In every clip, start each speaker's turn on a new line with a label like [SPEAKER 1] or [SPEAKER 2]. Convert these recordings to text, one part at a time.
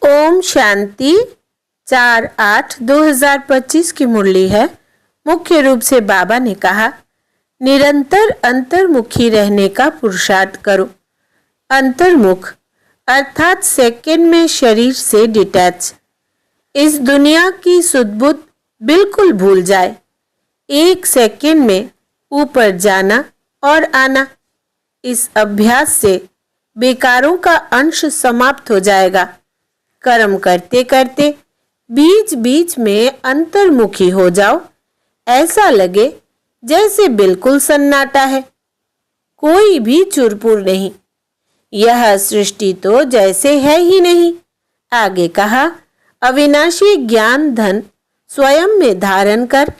[SPEAKER 1] ओम शांति 4/8/2025 की मुरली है। मुख्य रूप से बाबा ने कहा, निरंतर अंतर्मुखी रहने का पुरुषार्थ करो। अंतर्मुख अर्थात सेकंड में शरीर से डिटैच, इस दुनिया की सुध-बुध बिल्कुल भूल जाए। एक सेकंड में ऊपर जाना और आना। इस अभ्यास से बेकारों का अंश समाप्त हो जाएगा। कर्म करते करते बीच बीच में अंतर्मुखी हो जाओ। ऐसा लगे जैसे बिल्कुल सन्नाटा है, कोई भी चुरपुर नहीं। यह सृष्टि तो जैसे है ही नहीं। आगे कहा, अविनाशी ज्ञान धन स्वयं में धारण कर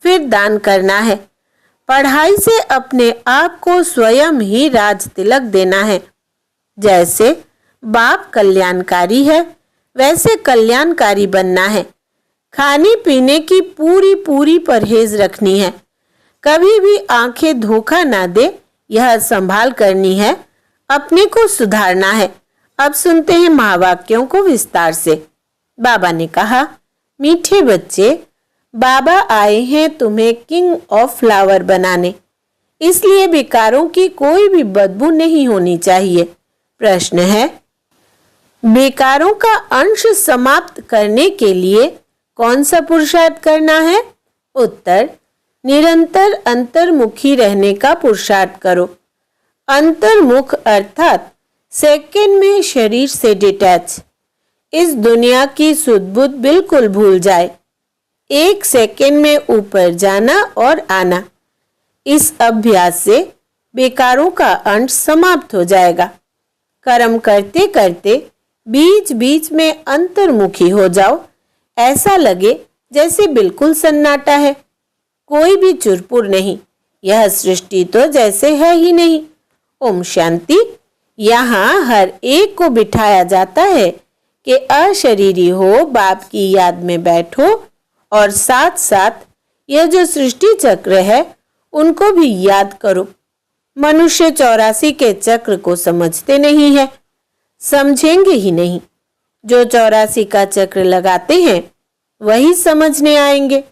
[SPEAKER 1] फिर दान करना है। पढ़ाई से अपने आप को स्वयं ही राज तिलक देना है। जैसे बाप कल्याणकारी है, वैसे कल्याणकारी बनना है। खाने पीने की पूरी पूरी परहेज रखनी है। कभी भी आंखें धोखा ना दे, यह संभाल करनी है। अपने को सुधारना है। अब सुनते हैं महावाक्यों को विस्तार से। बाबा ने कहा, मीठे बच्चे, बाबा आए हैं तुम्हें किंग ऑफ फ्लावर बनाने, इसलिए बेकारों की कोई भी बदबू नहीं होनी चाहिए। प्रश्न है, बेकारों का अंश समाप्त करने के लिए कौन सा पुरुषार्थ करना है? उत्तर, निरंतर अंतर्मुखी रहने का पुरुषार्थ करो। अंतर्मुख अर्थात सेकंड में शरीर से डिटैच, इस दुनिया की सुध-बुध बिल्कुल भूल जाए। एक सेकंड में ऊपर जाना और आना। इस अभ्यास से बेकारों का अंश समाप्त हो जाएगा। कर्म करते करते बीच बीच में अंतर्मुखी हो जाओ। ऐसा लगे जैसे बिल्कुल सन्नाटा है, कोई भी चुरपुर नहीं। यह सृष्टि तो जैसे है ही नहीं। ओम शांति। यहाँ हर एक को बिठाया जाता है कि अशरीरी हो, बाप की याद में बैठो और साथ साथ यह जो सृष्टि चक्र है उनको भी याद करो। मनुष्य 84 के चक्र को समझते नहीं है, समझेंगे ही नहीं। जो 84 का चक्र लगाते हैं वही समझने आएंगे।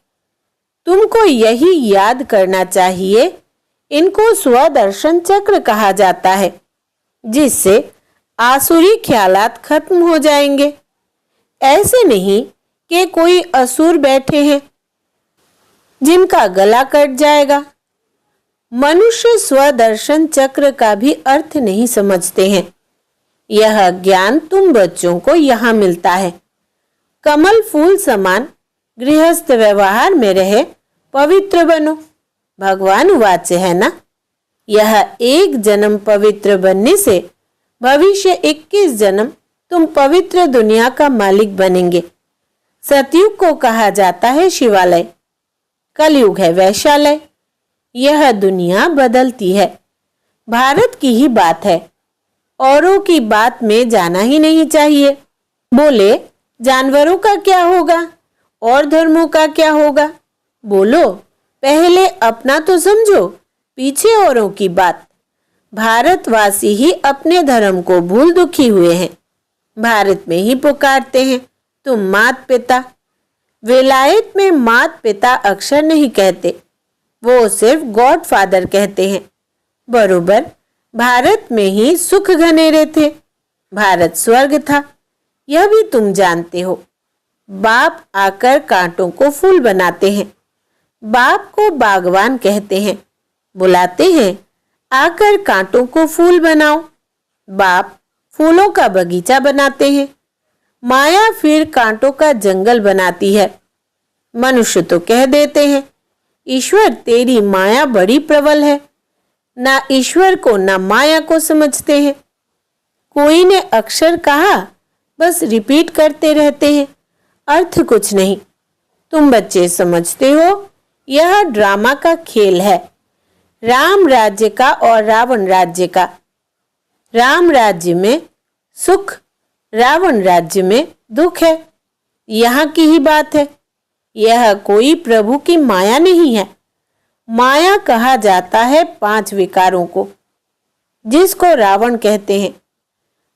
[SPEAKER 1] तुमको यही याद करना चाहिए। इनको स्वदर्शन चक्र कहा जाता है, जिससे आसुरी ख्यालात खत्म हो जाएंगे। ऐसे नहीं कि कोई असुर बैठे हैं जिनका गला कट जाएगा। मनुष्य स्वदर्शन चक्र का भी अर्थ नहीं समझते हैं। यह ज्ञान तुम बच्चों को यहाँ मिलता है। कमल फूल समान गृहस्थ व्यवहार में रहे, पवित्र बनो। भगवान वाच्य है ना। यह एक जन्म पवित्र बनने से भविष्य 21 जन्म तुम पवित्र दुनिया का मालिक बनेंगे। सतयुग को कहा जाता है शिवालय, कलयुग है वैश्यालय। यह दुनिया बदलती है। भारत की ही बात है, औरों की बात में जाना ही नहीं चाहिए। बोले, जानवरों का क्या होगा और धर्मों का क्या होगा? बोलो, पहले अपना तो समझो, पीछे औरों की बात। भारतवासी ही अपने धर्म को भूल दुखी हुए हैं। भारत में ही पुकारते हैं तुम मात पिता। विलायत में मात पिता अक्षर नहीं कहते, वो सिर्फ गॉड फादर कहते हैं। बरोबर भारत में ही सुख घनेरे थे। भारत स्वर्ग था, यह भी तुम जानते हो। बाप आकर कांटों को फूल बनाते हैं। बाप को बागवान कहते हैं। बुलाते हैं, आकर कांटों को फूल बनाओ। बाप फूलों का बगीचा बनाते हैं। माया फिर कांटों का जंगल बनाती है। मनुष्य तो कह देते हैं, ईश्वर तेरी माया बड़ी प्रबल है। ना ईश्वर को ना माया को समझते हैं। कोई ने अक्षर कहा, बस रिपीट करते रहते हैं, अर्थ कुछ नहीं। तुम बच्चे समझते हो, यह ड्रामा का खेल है, राम राज्य का और रावण राज्य का। राम राज्य में सुख, रावण राज्य में दुख है। यहाँ की ही बात है। यह कोई प्रभु की माया नहीं है। माया कहा जाता है 5 विकारों को, जिसको रावण कहते हैं।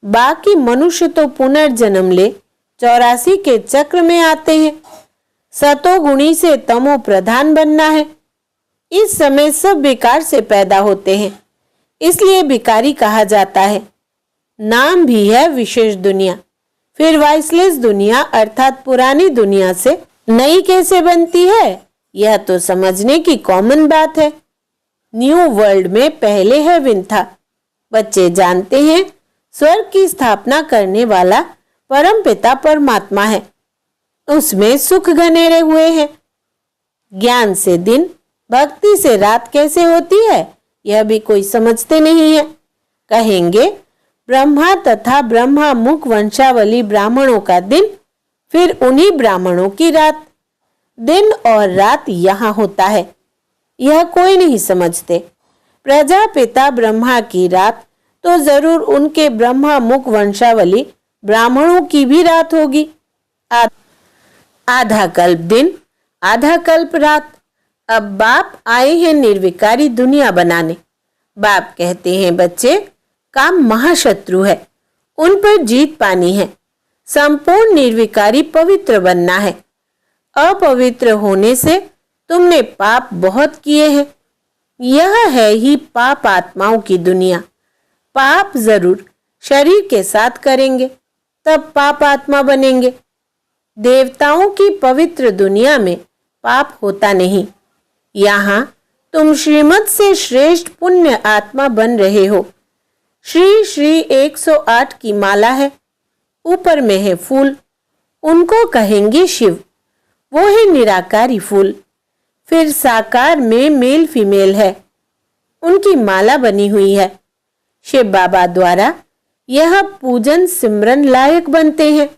[SPEAKER 1] बाकी मनुष्य तो पुनर्जन्म ले 84 के चक्र में आते हैं। सतोगुणी से तमो प्रधान बनना है। इस समय सब विकार से पैदा होते हैं, इसलिए विकारी कहा जाता है। नाम भी है विशेष दुनिया। फिर वाइसलेस दुनिया अर्थात पुरानी दुनिया से नई कैसे बनती है, यह तो समझने की कॉमन बात है। न्यू वर्ल्ड में पहले है विंथा। बच्चे जानते हैं स्वर्ग की स्थापना करने वाला परम पिता परमात्मा है। उसमें सुख घनेरे हुए हैं। ज्ञान से दिन, भक्ति से रात कैसे होती है, यह भी कोई समझते नहीं है। कहेंगे ब्रह्मा तथा ब्रह्मा मुख वंशावली ब्राह्मणों का दिन, फिर उन्हीं ब्राह्मणों की रात। दिन और रात यहाँ होता है, यह कोई नहीं समझते। प्रजापिता ब्रह्मा की रात तो जरूर उनके ब्रह्मा मुख वंशावली ब्राह्मणों की भी रात होगी। आधा कल्प दिन, आधा कल्प रात। अब बाप आए हैं निर्विकारी दुनिया बनाने। बाप कहते हैं बच्चे, काम महाशत्रु है, उन पर जीत पानी है। संपूर्ण निर्विकारी पवित्र बनना है। अपवित्र होने से तुमने पाप बहुत किए हैं। यह है ही पाप आत्माओं की दुनिया। पाप जरूर शरीर के साथ करेंगे, तब पाप आत्मा बनेंगे। देवताओं की पवित्र दुनिया में पाप होता नहीं। यहाँ तुम श्रीमत से श्रेष्ठ पुण्य आत्मा बन रहे हो। श्री श्री 108 की माला है, ऊपर में है फूल, उनको कहेंगे शिव। वो है निराकारी फूल। फिर साकार में मेल फीमेल है, उनकी माला बनी हुई है। शिव बाबा द्वारा यह पूजन सिमरन लायक बनते हैं।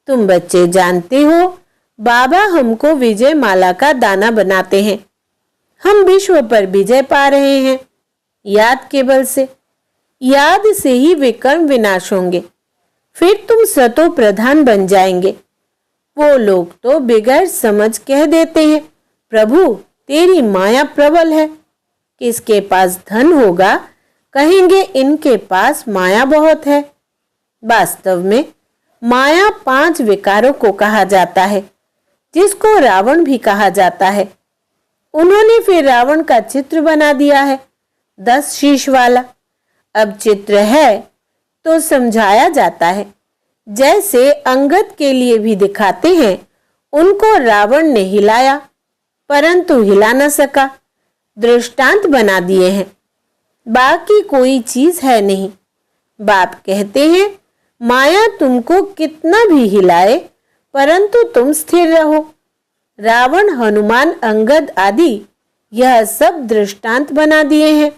[SPEAKER 1] तुम बच्चे जानते हो बाबा हमको विजय माला का दाना बनाते हैं। हम विश्व पर विजय पा रहे हैं याद केवल से। याद से ही विकर्म विनाश होंगे। फिर तुम सतो प्रधान बन जाएंगे। वो लोग तो बिगैर समझ कह देते हैं, प्रभु तेरी माया प्रबल है। किसके पास धन होगा, कहेंगे इनके पास माया बहुत है। वास्तव में माया 5 विकारों को कहा जाता है, जिसको रावण भी कहा जाता है। उन्होंने फिर रावण का चित्र बना दिया है, 10 शीश वाला। अब चित्र है तो समझाया जाता है। जैसे अंगद के लिए भी दिखाते हैं, उनको रावण ने हिलाया परंतु हिला न सका, दृष्टांत बना दिए हैं। बाकी कोई चीज है नहीं। बाप कहते हैं माया तुमको कितना भी हिलाए परंतु तुम स्थिर रहो। रावण, हनुमान, अंगद आदि यह सब दृष्टांत बना दिए हैं,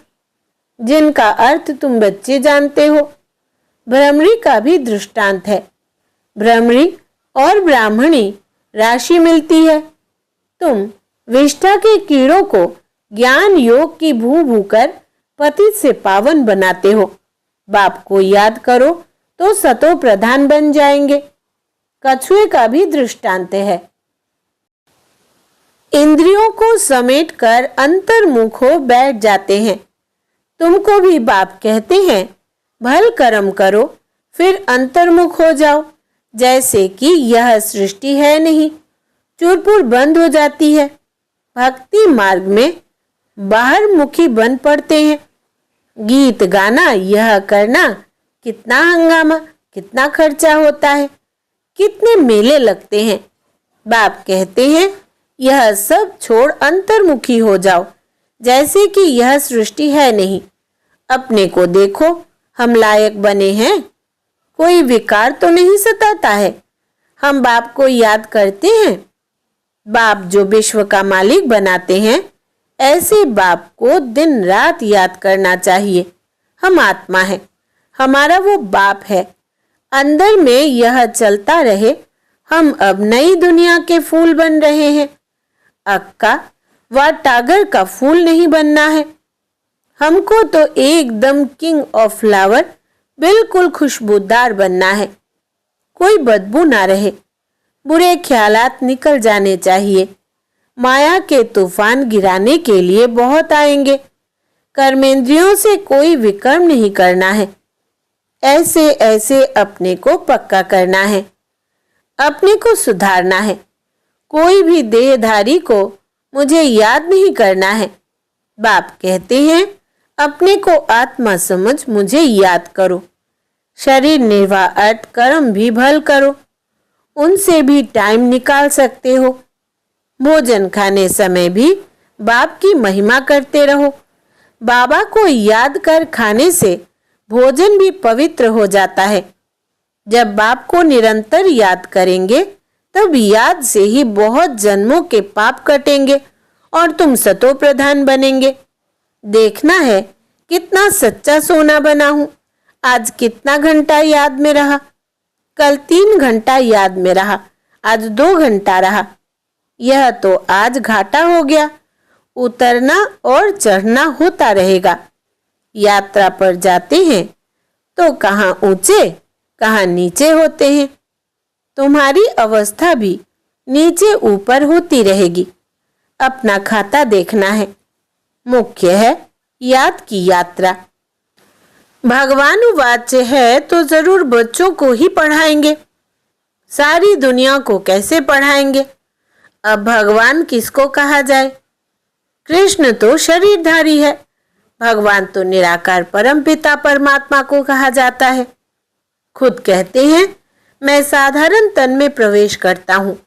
[SPEAKER 1] जिनका अर्थ तुम बच्चे जानते हो। भ्रमरी का भी दृष्टांत है। भ्रमरी और ब्राह्मणी राशि मिलती है। तुम विष्ठा के कीड़ों को ज्ञान योग की भू भूकर पतित से पावन बनाते हो। बाप को याद करो तो सतो प्रधान बन जाएंगे। कछुए का भी दृष्टांत है। इंद्रियों को समेटकर अंतर्मुख हो बैठ जाते हैं। तुमको भी बाप कहते हैं भल कर्म करो फिर अंतर्मुख हो जाओ। जैसे कि यह सृष्टि है नहीं, चूरपुर बंद हो जाती है। भक्ति मार्ग में बाहर मुखी बन पड़ते हैं। गीत गाना, यह करना, कितना हंगामा, कितना खर्चा होता है, कितने मेले लगते हैं। बाप कहते हैं यह सब छोड़ अंतर्मुखी हो जाओ। जैसे कि यह सृष्टि है नहीं। अपने को देखो, हम लायक बने हैं, कोई विकार तो नहीं सताता है। हम बाप को याद करते हैं। बाप जो विश्व का मालिक बनाते हैं, ऐसे बाप को दिन रात याद करना चाहिए। हम आत्मा है, हमारा वो बाप है। अंदर में यह चलता रहे। हम अब नई दुनिया के फूल बन रहे हैं। अक्का व टागर का फूल नहीं बनना है। हमको तो एकदम किंग ऑफ फ्लावर, बिल्कुल खुशबूदार बनना है। कोई बदबू ना रहे। बुरे ख्यालात निकल जाने चाहिए। माया के तूफान गिराने के लिए बहुत आएंगे। कर्मेंद्रियों से कोई विकर्म नहीं करना है। ऐसे ऐसे अपने को पक्का करना है। अपने को सुधारना है। कोई भी देहधारी को मुझे याद नहीं करना है। बाप कहते हैं अपने को आत्मा समझ मुझे याद करो। शरीर निर्वाह अर्थ कर्म भी भल करो, उनसे भी टाइम निकाल सकते हो। भोजन खाने समय भी बाप की महिमा करते रहो। बाबा को याद कर खाने से भोजन भी पवित्र हो जाता है। जब बाप को निरंतर याद करेंगे तब याद से ही बहुत जन्मों के पाप कटेंगे और तुम सतो प्रधान बनेंगे। देखना है कितना सच्चा सोना बना हूं। आज कितना घंटा याद में रहा। कल 3 घंटा याद में रहा, आज 2 घंटा रहा। यह तो आज घाटा हो गया। उतरना और चढ़ना होता रहेगा। यात्रा पर जाते हैं तो कहाँ ऊंचे कहाँ नीचे होते हैं। तुम्हारी अवस्था भी नीचे ऊपर होती रहेगी। अपना खाता देखना है। मुख्य है याद की यात्रा। भगवान वाच्य है तो जरूर बच्चों को ही पढ़ाएंगे। सारी दुनिया को कैसे पढ़ाएंगे। अब भगवान किसको कहा जाए। कृष्ण तो शरीरधारी है, भगवान तो निराकार परमपिता परमात्मा को कहा जाता है। खुद कहते हैं मैं साधारण तन में प्रवेश करता हूँ।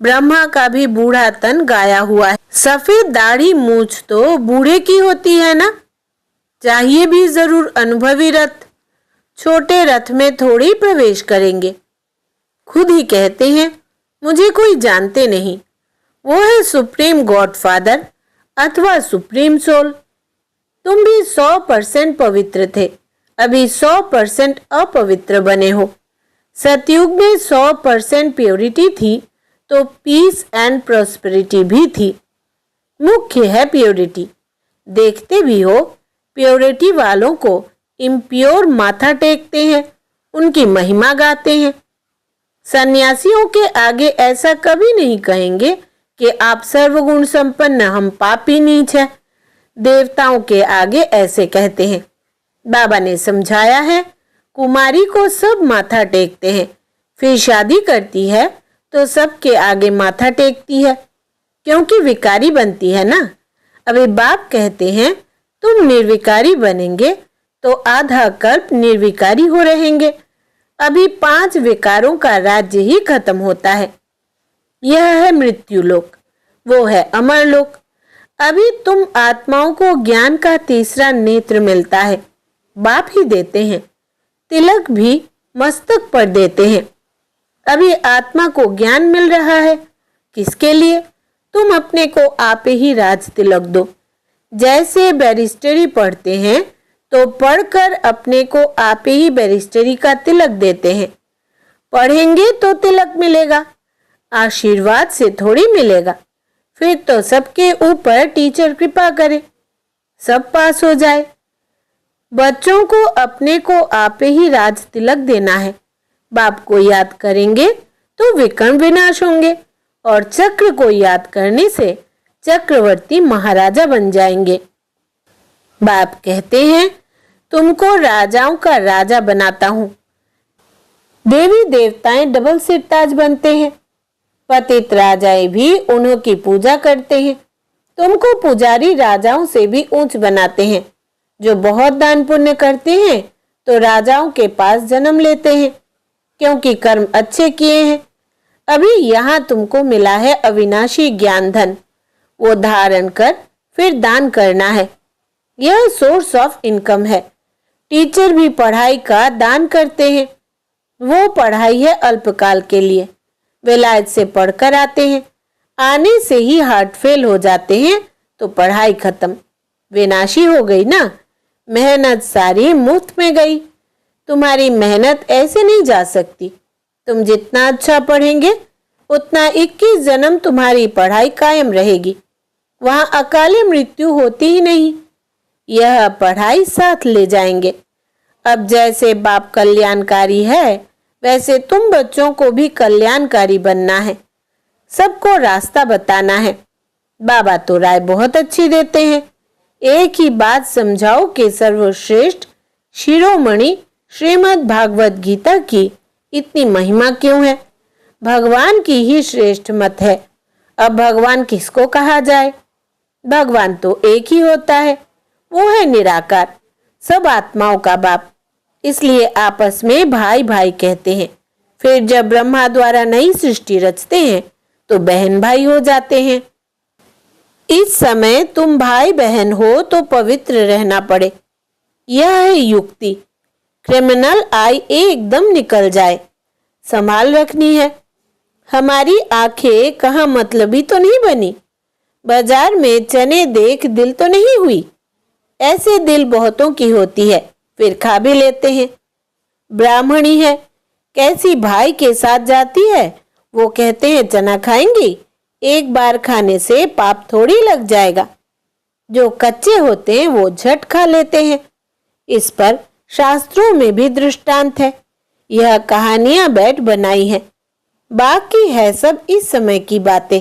[SPEAKER 1] ब्रह्मा का भी बूढ़ा तन गाया हुआ है। सफेद दाढ़ी मूछ तो बूढ़े की होती है ना। चाहिए भी जरूर अनुभवी रथ। छोटे रथ में थोड़ी प्रवेश करेंगे। खुद ही कहते हैं मुझे कोई जानते नहीं। वो है सुप्रीम गॉडफादर अथवा सुप्रीम सोल। तुम भी 100% पवित्र थे, अभी 100% अपवित्र बने हो। सतयुग में 100% प्योरिटी थी तो पीस एंड प्रॉस्पेरिटी भी थी। मुख्य है प्योरिटी। देखते भी हो प्योरिटी वालों को इम्प्योर माथा टेकते हैं, उनकी महिमा गाते हैं। सन्यासियों के आगे ऐसा कभी नहीं कहेंगे कि आप सर्वगुण संपन्न, हम पापी नीच है। देवताओं के आगे ऐसे कहते हैं। बाबा ने समझाया है कुमारी को सब माथा टेकते हैं, फिर शादी करती है तो सबके आगे माथा टेकती है क्योंकि विकारी बनती है ना। अभी बाप कहते हैं तुम निर्विकारी बनेंगे तो आधा कल्प निर्विकारी हो रहेंगे। अभी 5 विकारों का राज्य ही खत्म होता है। यह है मृत्यु लोक, वो है अमर लोक। अभी तुम आत्माओं को ज्ञान का तीसरा नेत्र मिलता है, बाप ही देते हैं। तिलक भी मस्तक पर देते हैं। अभी आत्मा को ज्ञान मिल रहा है। किसके लिए। तुम अपने को आप ही राज तिलक दो। जैसे बैरिस्टरी पढ़ते हैं तो पढ़कर अपने को आप ही बैरिस्टरी का तिलक देते हैं। पढ़ेंगे तो तिलक मिलेगा, आशीर्वाद से थोड़ी मिलेगा। फिर तो सबके ऊपर टीचर कृपा करे, सब पास हो जाए। बच्चों को अपने को आप ही राज तिलक देना है। बाप को याद करेंगे तो विकर्ण विनाश होंगे और चक्र को याद करने से चक्रवर्ती महाराजा बन जाएंगे। बाप कहते हैं तुमको राजाओं का राजा बनाता हूं। देवी देवताएं डबल सिरताज बनते हैं। पतित राजाएं भी उन्हों की पूजा करते हैं। तुमको पुजारी राजाओं से भी ऊंच बनाते हैं। जो बहुत दान पुण्य करते हैं तो राजाओं के पास जन्म लेते हैं क्योंकि कर्म अच्छे किए हैं। अभी यहाँ तुमको मिला है अविनाशी ज्ञान धन, वो धारण कर फिर दान करना है। यह सोर्स ऑफ इनकम है। टीचर भी पढ़ाई का दान करते हैं। वो पढ़ाई है अल्पकाल के लिए। विलायत से पढ़कर आते हैं, आने से ही हार्ट फेल हो जाते हैं तो पढ़ाई खत्म, विनाशी हो गई ना। मेहनत सारी मुफ्त में गई। तुम्हारी मेहनत ऐसे नहीं जा सकती। तुम जितना अच्छा पढ़ेंगे उतना 21 जन्म तुम्हारी पढ़ाई कायम रहेगी। वहां अकाले मृत्यु होती ही नहीं। यह पढ़ाई साथ ले जाएंगे। अब जैसे बाप कल्याणकारी है वैसे तुम बच्चों को भी कल्याणकारी बनना है। सबको रास्ता बताना है। बाबा तो राय बहुत अच्छी देते हैं। एक ही बात समझाओ कि सर्वश्रेष्ठ शिरोमणि श्रीमद् भागवत गीता की इतनी महिमा क्यों है। भगवान की ही श्रेष्ठ मत है। अब भगवान किसको कहा जाए? भगवान तो एक ही होता है, वो है निराकार, सब आत्माओं का बाप। इसलिए आपस में भाई भाई कहते हैं। फिर जब ब्रह्मा द्वारा नई सृष्टि रचते हैं तो बहन भाई हो जाते हैं। इस समय तुम भाई बहन हो तो पवित्र रहना पड़े, यह है युक्ति। क्रिमिनल आई एकदम निकल जाए, संभाल रखनी है। हमारी आंखें कहाँ मतलबी तो नहीं बनी, बाजार में चने देख दिल तो नहीं हुई। ऐसे दिल बहुतों की होती है, फिर खा भी लेते हैं। ब्राह्मणी है, कैसी भाई के साथ जाती है, वो कहते हैं चना खाएंगी, एक बार खाने से पाप थोड़ी लग जाएगा। जो कच्चे होते हैं वो झट खा लेते हैं। इस पर शास्त्रों में भी दृष्टांत है। यह कहानियां बैठ बनाई हैं, बाकी है सब इस समय की बातें।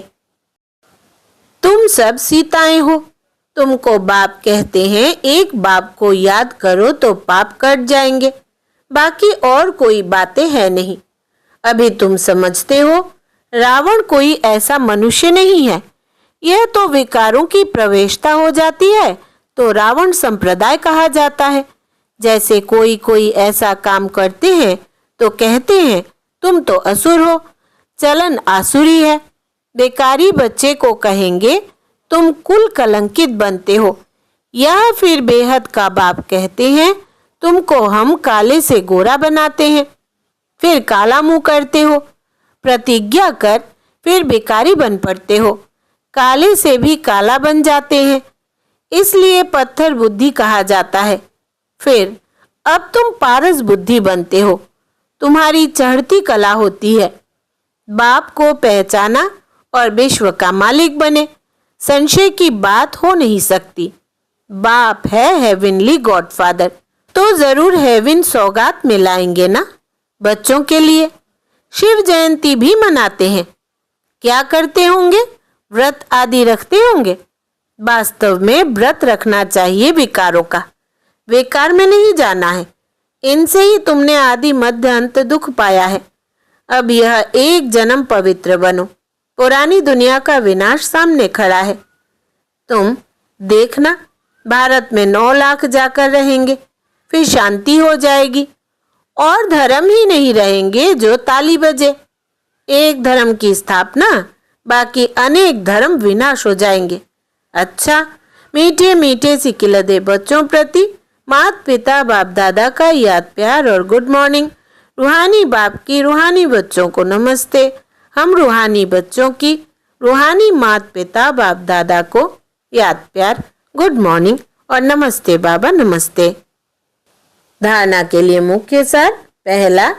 [SPEAKER 1] तुम सब सीताएं हो, तुमको बाप कहते हैं। एक बाप को याद करो तो पाप कट जाएंगे, बाकी और कोई बातें है नहीं। अभी तुम समझते हो रावण कोई ऐसा मनुष्य नहीं है। यह तो विकारों की प्रवेशता हो जाती है तो रावण संप्रदाय कहा जाता है। जैसे कोई कोई ऐसा काम करते हैं तो कहते हैं तुम तो असुर हो, चलन आसुरी है। बेकारी बच्चे को कहेंगे तुम कुल कलंकित बनते हो, या फिर बेहद का बाप कहते हैं तुमको हम काले से गोरा बनाते हैं, फिर काला मुंह करते हो। प्रतिज्ञा कर फिर बेकारी बन पड़ते हो, काले से भी काला बन जाते हैं, इसलिए पत्थर बुद्धि कहा जाता है। फिर अब तुम पारस बुद्धि बनते हो, तुम्हारी चढ़ती कला होती है। बाप को पहचाना और विश्व का मालिक बने, संशय की बात हो नहीं सकती। बाप है हेवनली गॉडफादर, तो जरूर हेवन सौगात में लाएंगे ना बच्चों के लिए। शिव जयंती भी मनाते हैं, क्या करते होंगे? व्रत आदि रखते होंगे। वास्तव में व्रत रखना चाहिए विकारों का, विकार में नहीं जाना है। इनसे ही तुमने आदि मध्य अंत दुख पाया है। अब यह एक जन्म पवित्र बनो, पुरानी दुनिया का विनाश सामने खड़ा है। तुम देखना भारत में 9 लाख जाकर रहेंगे, फिर शांति हो जाएगी और धर्म ही नहीं रहेंगे जो ताली बजे। एक धर्म की स्थापना, बाकी अनेक धर्म विनाश हो जाएंगे। अच्छा, मीठे मीठे सिकिलदे बच्चों प्रति माता पिता बाप दादा का याद प्यार और गुड मॉर्निंग। रूहानी बाप की रूहानी बच्चों को नमस्ते। हम रूहानी बच्चों की रूहानी माता पिता बाप दादा को याद प्यार, गुड मॉर्निंग और नमस्ते बाबा नमस्ते। धारणा के लिए मुख्य सार। पहला,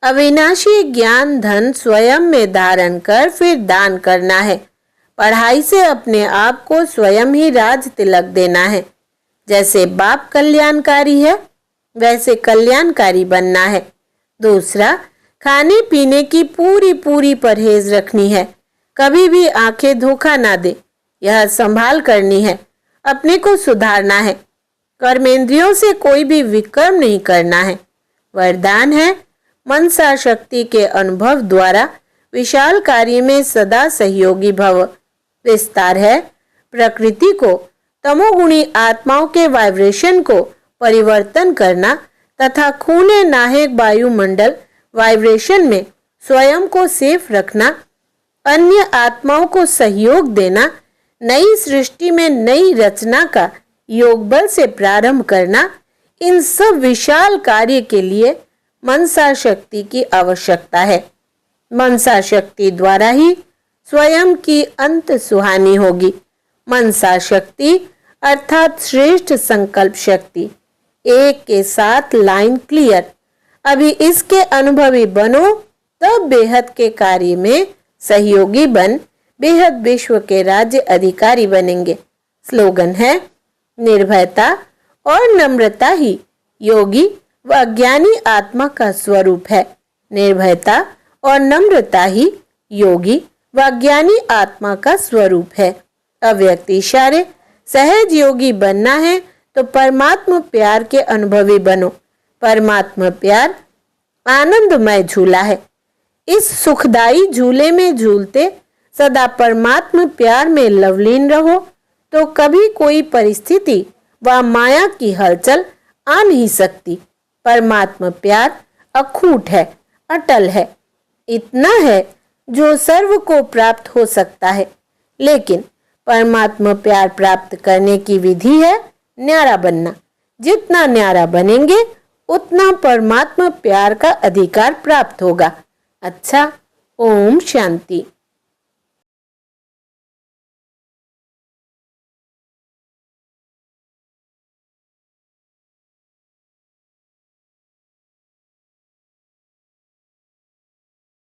[SPEAKER 1] अविनाशी ज्ञान धन स्वयं में धारण कर फिर दान करना है। पढ़ाई से अपने आप को स्वयं ही राज तिलक देना है। जैसे बाप कल्याणकारी है वैसे कल्याणकारी बनना है। दूसरा, खाने पीने की पूरी परहेज रखनी है, कभी भी आंखें धोखा ना दे, यह संभाल करनी है। अपने को सुधारना है, कर्मेंद्रियों से कोई भी विकर्म नहीं करना है। वरदान है मनसा शक्ति के अनुभव द्वारा विशाल कार्य में सदा सहयोगी भव। विस्तार है प्रकृति को तमोगुणी आत्माओं के वाइब्रेशन को परिवर्तन करना तथा खूने नाहक वायुमंडल वाइब्रेशन में स्वयं को सेफ रखना, अन्य आत्माओं को सहयोग देना, नई सृष्टि में नई रचना का योग बल से प्रारंभ करना। इन सब विशाल कार्य के लिए मनसा शक्ति की आवश्यकता है। मनसा शक्ति द्वारा ही स्वयं की अंत सुहानी होगी। मनसा शक्ति अर्थात श्रेष्ठ संकल्प शक्ति। एक के साथ लाइन क्लियर। अभी इसके अनुभवी बनो, तब बेहद के कार्य में सहयोगी बन बेहद विश्व के राज्य अधिकारी बनेंगे। स्लोगन है निर्भयता और नम्रता ही योगी व अज्ञानी आत्मा का स्वरूप है। निर्भयता और नम्रता ही योगी व अज्ञानी आत्मा का स्वरूप है। अव्यक्त इशारे सहज योगी बनना है तो परमात्मा प्यार के अनुभवी बनो। परमात्मा प्यार आनंदमय झूला है, इस सुखदाई झूले में झूलते सदा परमात्मा प्यार में लवलीन रहो तो कभी कोई परिस्थिति व माया की हलचल आ नहीं सकती। परमात्मा प्यार अखूट है, अटल है। इतना है जो सर्व को प्राप्त हो सकता है। लेकिन परमात्मा प्यार प्राप्त करने की विधि है न्यारा बनना। जितना न्यारा बनेंगे उतना परमात्मा प्यार का अधिकार प्राप्त होगा। अच्छा, ओम शांति।